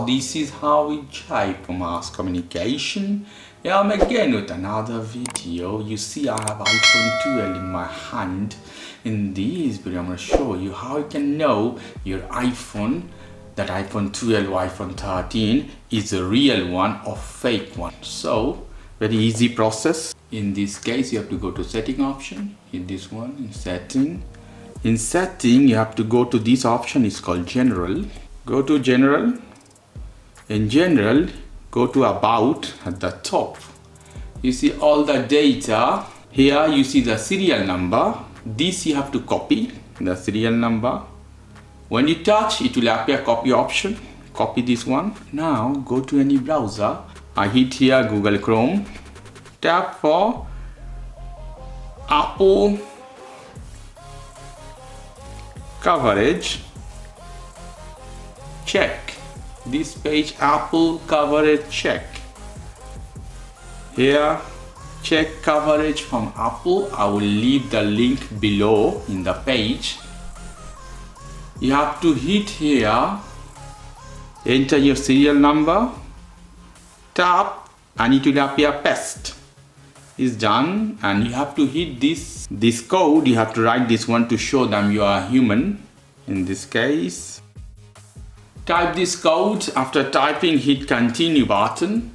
this is how we type mass communication. Yeah, I'm again with another video. You see I have iPhone 12 in my hand. In this video I'm going to show you how you can know your iPhone, that iPhone 12 or iPhone 13 is a real one or fake one. So very easy process. In this case you have to go to setting option, hit this one in setting. In setting you have to go to this option, it's called general. Go to general. In general go to about at the top. You see all the data. Here you see the serial number. This you have to copy the serial number. When you touch it will appear copy option. Copy this one. Now go to any browser. I hit here Google Chrome. Tap for Apple coverage. Check this page, Apple coverage check. Here check coverage from Apple. I will leave the link below in the page. You have to hit here, enter your serial number, tap, and it will appear paste. Is done, and you have to hit this code. You have to write this one to show them you are human. In this case, type this code. After typing, hit continue button.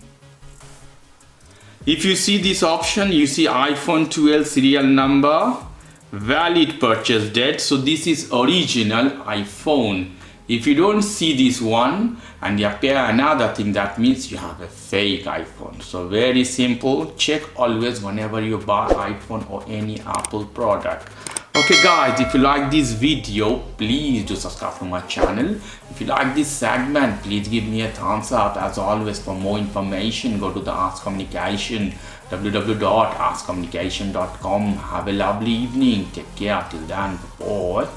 If you see this option, you see iPhone 12 serial number, valid purchase date. So this is original iPhone. If you don't see this one and you appear another thing, that means you have a fake iPhone. So very simple. Check always whenever you buy iPhone or any Apple product. Okay guys, if you like this video, please do subscribe to my channel. If you like this segment, please give me a thumbs up. As always, for more information, go to the Ask Communication, www.askcommunication.com. Have a lovely evening. Take care. Till then, bye.